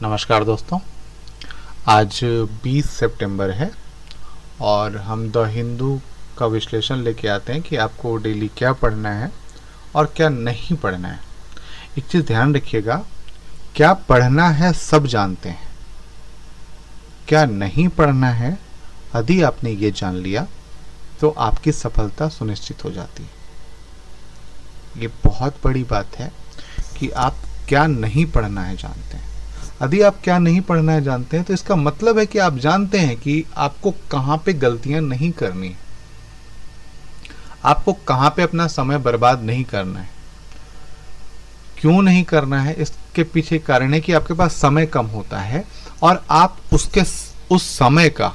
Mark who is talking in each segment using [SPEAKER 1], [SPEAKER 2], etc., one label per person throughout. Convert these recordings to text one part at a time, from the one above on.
[SPEAKER 1] नमस्कार दोस्तों, आज 20 सितंबर है और हम द हिंदू का विश्लेषण लेके आते हैं कि आपको डेली क्या पढ़ना है और क्या नहीं पढ़ना है। एक चीज़ ध्यान रखिएगा, क्या पढ़ना है सब जानते हैं, क्या नहीं पढ़ना है यदि आपने ये जान लिया तो आपकी सफलता सुनिश्चित हो जाती है। ये बहुत बड़ी बात है कि आप क्या नहीं पढ़ना है जानते हैं। यदि आप क्या नहीं पढ़ना है जानते हैं तो इसका मतलब है कि आप जानते हैं कि आपको कहाँ पे गलतियां नहीं करनी, आपको कहाँ पे अपना समय बर्बाद नहीं करना है। क्यों नहीं करना है, इसके पीछे कारण है कि आपके पास समय कम होता है और आप उस समय का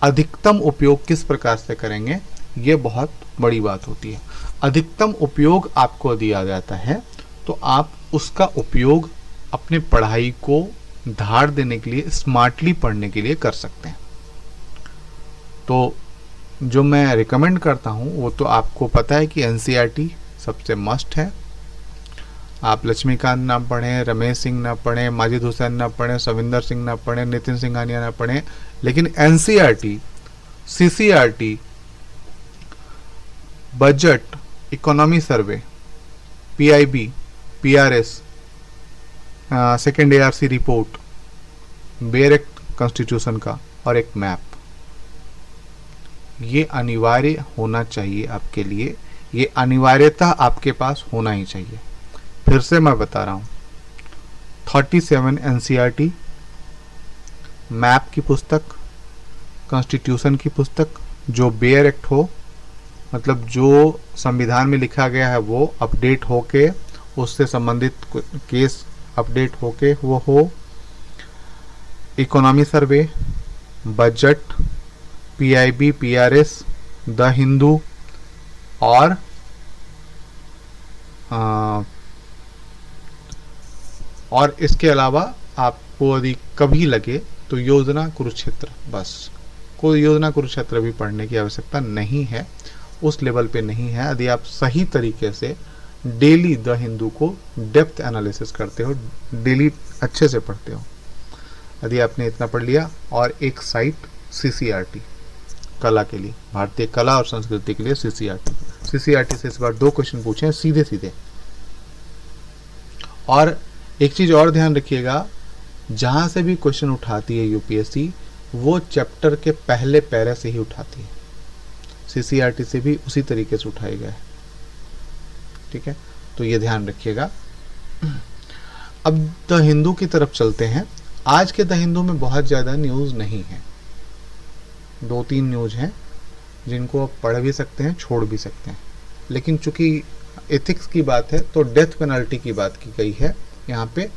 [SPEAKER 1] अधिकतम उपयोग किस प्रकार से करेंगे, ये बहुत बड़ी बात होती है। अधिकतम उपयोग आपको दिया जाता है तो आप उसका उपयोग अपने पढ़ाई को धार देने के लिए, स्मार्टली पढ़ने के लिए कर सकते हैं। तो जो मैं रिकमेंड करता हूँ वो तो आपको पता है कि एनसीईआरटी सबसे मस्ट है। आप लक्ष्मीकांत ना पढ़ें, रमेश सिंह ना पढ़ें, माजिद हुसैन ना पढ़ें, सविंदर सिंह ना पढ़ें, नितिन सिंघानिया ना पढ़ें, लेकिन NCERT, CCERT, budget, economy survey, PIB, PRS, second ARC report, bare act constitution का और एक मैप, ये अनिवार्य होना चाहिए आपके लिए। ये अनिवार्यता आपके पास होना ही चाहिए। फिर से मैं बता रहा हूँ, 37 एनसीईआरटी, मैप की पुस्तक, कॉन्स्टिट्यूशन की पुस्तक, जो बेयर एक्ट हो, मतलब जो संविधान में लिखा गया है वो अपडेट होके, उससे संबंधित केस अपडेट होके वो हो, economy survey, budget, PIB, PRS, the Hindu और इसके अलावा आपको यदि कभी लगे तो योजना कुरुक्षेत्र, बस कोई योजना कुरुक्षेत्र भी पढ़ने की आवश्यकता नहीं है, उस लेवल पे नहीं है। यदि आप सही तरीके से डेली द हिंदू को डेप्थ एनालिसिस करते हो, डेली अच्छे से पढ़ते हो, यदि आपने इतना पढ़ लिया, और एक साइट सीसीईआरटी कला के लिए, भारतीय कला और संस्कृति के लिए सीसीईआरटी से इस बार 2 क्वेश्चन पूछे हैं सीधे सीधे। और एक चीज और ध्यान रखिएगा, जहां से भी क्वेश्चन उठाती है यूपीएससी, वो चैप्टर के पहले पैरे से ही उठाती है। सीसीईआरटी से भी उसी तरीके से उठाए गए, ठीक है, तो ये ध्यान रखिएगा। अब द हिंदू की तरफ चलते हैं। आज के द हिंदू में बहुत ज़्यादा न्यूज़ नहीं है, 2-3 न्यूज़ हैं जिनको आप पढ़ भी सकते हैं, छोड़ भी सकते हैं, लेकिन चूंकि एथिक्स की बात है तो डेथ पेनल्टी की बात की गई है यहाँ पे,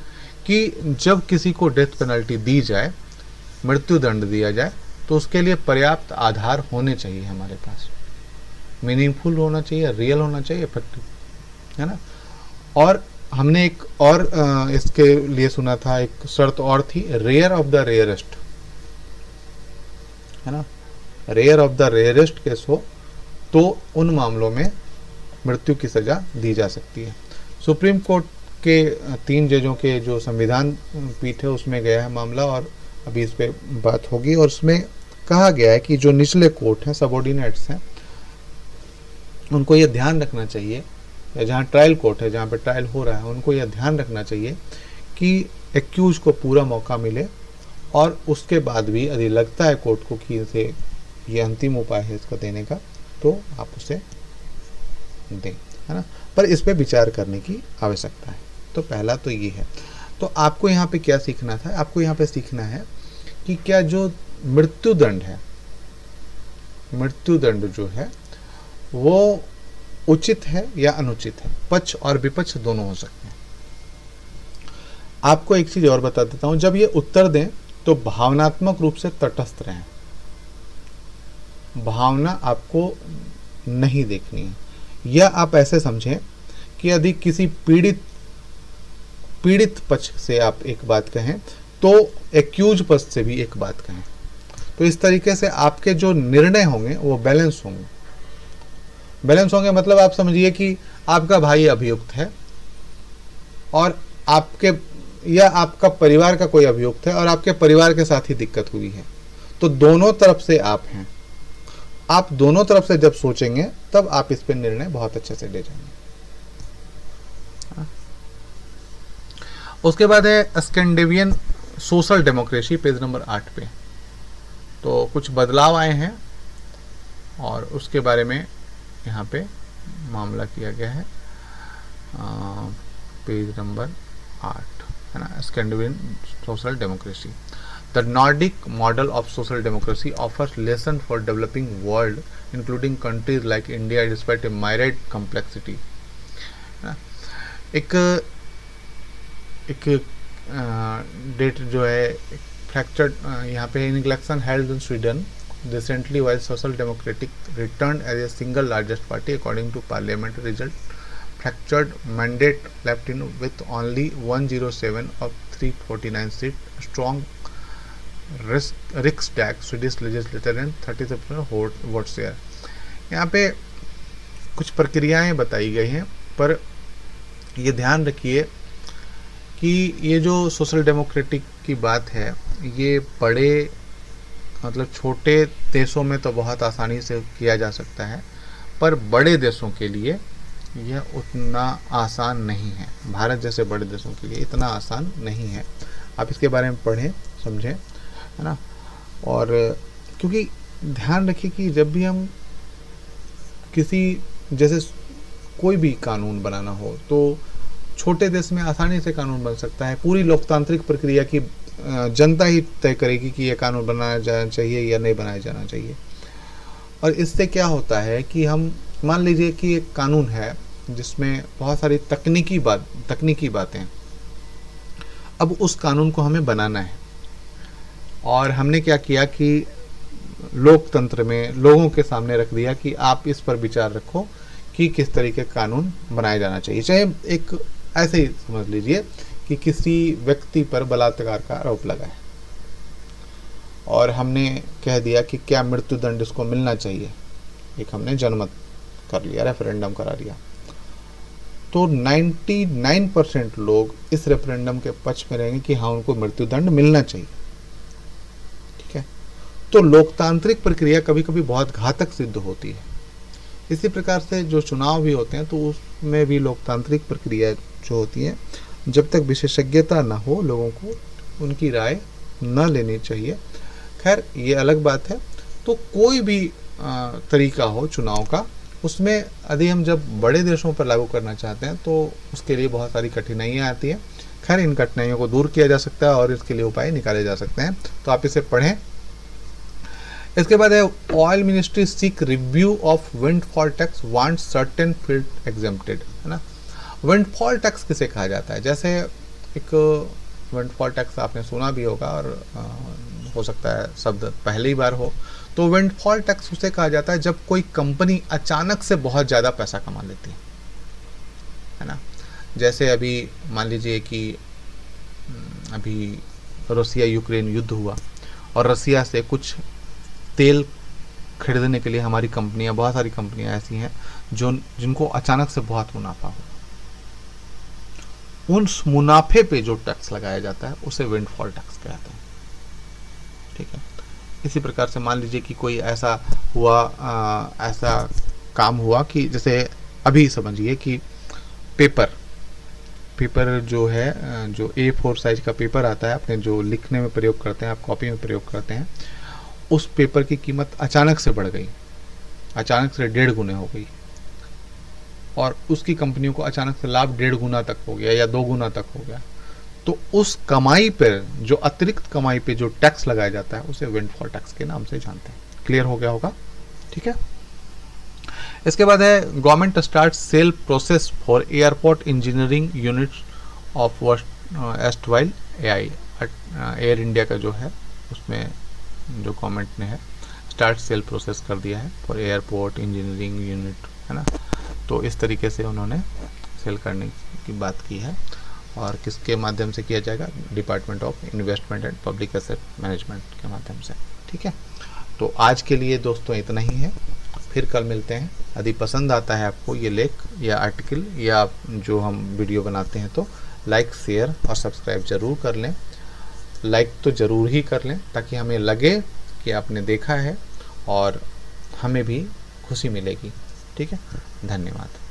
[SPEAKER 1] कि जब किसी को डेथ पेनल्टी दी जाए, मृत्यु दंड दिया जाए, तो उसके लिए पर्याप्त आधार होने चाहिए हमारे पास, मीनिंगफुल होना चाहिए, रियल होना चाहिए, इफेक्टिव, है ना। और हमने एक और इसके लिए सुना था, एक शर्त और थी, रेयर ऑफ द रेयरेस्ट, है ना, rare of the rarest case हो तो उन मामलों में मृत्यु की सजा दी जा सकती है। सुप्रीम कोर्ट के 3 जजों के जो संविधान पीठ है उसमें गया है मामला, और अभी इस पे बात होगी। और उसमें कहा गया है कि जो निचले कोर्ट हैं, सबऑर्डिनेट्स हैं, उनको ये ध्यान रखना चाहिए, या जहाँ ट्रायल कोर्ट है, जहाँ पे ट्रायल हो रहा है, उनको यह ध्यान रखना चाहिए कि एक्यूज को पूरा मौका मिले, और उसके बाद भी यदि लगता है कोर्ट को कि इसे ये अंतिम उपाय है इसका देने का, तो आप उसे दें, है ना, पर इस पे विचार करने की आवश्यकता है। तो पहला तो ये है। तो आपको यहाँ पे क्या सीखना था, आपको यहाँ पे सीखना है कि क्या जो मृत्युदंड है, मृत्युदंड जो है वो उचित है या अनुचित है। पक्ष और विपक्ष दोनों हो सकते हैं। आपको एक चीज और बता देता हूं, जब ये उत्तर दें तो भावनात्मक रूप से तटस्थ रहें, भावना आपको नहीं देखनी है। या आप ऐसे समझें कि यदि किसी पीड़ित पक्ष से आप एक बात कहें तो एक्यूज पक्ष से भी एक बात कहें, तो इस तरीके से आपके जो निर्णय होंगे वो बैलेंस होंगे। बैलेंस होंगे मतलब आप समझिए कि आपका भाई अभियुक्त है और आपके या आपका परिवार का कोई अभियुक्त है और आपके परिवार के साथ ही दिक्कत हुई है, तो दोनों तरफ से आप हैं। आप दोनों तरफ से जब सोचेंगे तब आप इस पर निर्णय बहुत अच्छे से ले जाएंगे। उसके बाद है Scandinavian social democracy, page number 8 पे। तो कुछ बदलाव आए हैं और उसके बारे में यहाँ पे मामला किया गया है, पेज नंबर 8 है ना। Scandinavian social democracy, the Nordic model of social democracy offers lesson for developing world including countries like India despite a myriad complexity. एक डेट जो है फ्रैक्चर्ड यहाँ पे, in election held in Sweden recently while social democratic returned as a single largest party according to parliament result, fractured mandate left in with only 107 of 349 seat, strong Riksdag Swedish legislature and 37% vote share। यहाँ पे कुछ प्रक्रियाएं बताई गई हैं, पर ये ध्यान रखिए कि ये जो सोशल डेमोक्रेटिक की बात है, ये बड़े मतलब छोटे देशों में तो बहुत आसानी से किया जा सकता है, पर बड़े देशों के लिए यह उतना आसान नहीं है। भारत जैसे बड़े देशों के लिए इतना आसान नहीं है। आप इसके बारे में पढ़ें, समझें, है ना। और क्योंकि ध्यान रखिए कि जब भी हम किसी जैसे कोई भी कानून बनाना हो तो छोटे देश में आसानी से कानून बन सकता है। पूरी लोकतांत्रिक प्रक्रिया की जनता ही तय करेगी कि यह कानून बनाया जाना चाहिए या नहीं बनाया जाना चाहिए। और इससे क्या होता है कि हम मान लीजिए कि एक कानून है जिसमें बहुत सारी तकनीकी बातें, अब उस कानून को हमें बनाना है, और हमने क्या किया कि लोकतंत्र में लोगों के सामने रख दिया कि आप इस पर विचार रखो कि किस तरीके का कानून बनाया जाना चाहिए। चाहे एक ऐसे ही समझ लीजिए कि किसी व्यक्ति पर बलात्कार का आरोप लगा है और हमने कह दिया कि क्या मृत्यु दंड इसको मिलना चाहिए, एक हमने जनमत कर लिया, रेफरेंडम करा लिया, तो 99% लोग इस रेफरेंडम के पक्ष में रहेंगे कि हाँ उनको मृत्यु दंड मिलना चाहिए। ठीक है, तो लोकतांत्रिक प्रक्रिया कभी कभी बहुत घातक सिद्ध होती है। इसी प्रकार से जो चुनाव भी होते हैं तो उसमें भी लोकतांत्रिक प्रक्रिया जो होती है, जब तक विशेषज्ञता ना हो लोगों को उनकी राय न लेनी चाहिए। खैर ये अलग बात है। तो कोई भी तरीका हो चुनाव का, उसमें यदि हम जब बड़े देशों पर लागू करना चाहते हैं तो उसके लिए बहुत सारी कठिनाइयाँ आती हैं। खैर इन कठिनाइयों को दूर किया जा सकता है और इसके लिए उपाय निकाले जा सकते हैं, तो आप इसे पढ़ें। इसके बाद है oil ministry seek review of windfall tax, want certain field exempted, है ना। विंडफॉल टैक्स किसे कहा जाता है? जैसे एक विंडफॉल टैक्स आपने सुना भी होगा और हो सकता है शब्द पहली बार हो। तो विंडफॉल टैक्स उसे कहा जाता है जब कोई कंपनी अचानक से बहुत ज़्यादा पैसा कमा लेती है ना। जैसे अभी मान लीजिए कि अभी रसिया यूक्रेन युद्ध हुआ और रसिया से कुछ तेल खरीदने के लिए हमारी कंपनियां, बहुत सारी कंपनियां ऐसी हैं जिनको अचानक से बहुत मुनाफा हो, उस मुनाफे पे जो टैक्स लगाया जाता है उसे विंडफॉल टैक्स कहते हैं। ठीक है, इसी प्रकार से मान लीजिए कि कोई ऐसा काम हुआ कि जैसे अभी समझिए कि पेपर जो है, जो A4 साइज का पेपर आता है, अपने जो लिखने में प्रयोग करते हैं, आप कॉपी में प्रयोग करते हैं, उस पेपर की कीमत अचानक से बढ़ गई, अचानक से 1.5 गुने हो गई, और उसकी कंपनियों को अचानक से लाभ 1.5 गुना तक हो गया या 2 गुना तक हो गया। तो उस कमाई पर, जो अतिरिक्त कमाई पे जो टैक्स लगाया जाता है उसे विंडफॉल टैक्स के नाम से जानते हैं। क्लियर हो गया होगा? ठीक है। इसके बाद है government start sale process for airport engineering units of erstwhile Air India का जो है उसमें जो गवर्नमेंट ने है स्टार्ट सेल प्रोसेस कर दिया है फॉर एयरपोर्ट इंजीनियरिंग यूनिट, है ना। तो इस तरीके से उन्होंने सेल करने की बात की है, और किसके माध्यम से किया जाएगा? Department of investment and public asset management के माध्यम से। ठीक है, तो आज के लिए दोस्तों इतना ही है, फिर कल मिलते हैं। यदि पसंद आता है आपको ये लेख या आर्टिकल या जो हम वीडियो बनाते हैं तो लाइक, शेयर और सब्सक्राइब ज़रूर कर लें। लाइक तो ज़रूर ही कर लें ताकि हमें लगे कि आपने देखा है और हमें भी खुशी मिलेगी। ठीक है, धन्यवाद।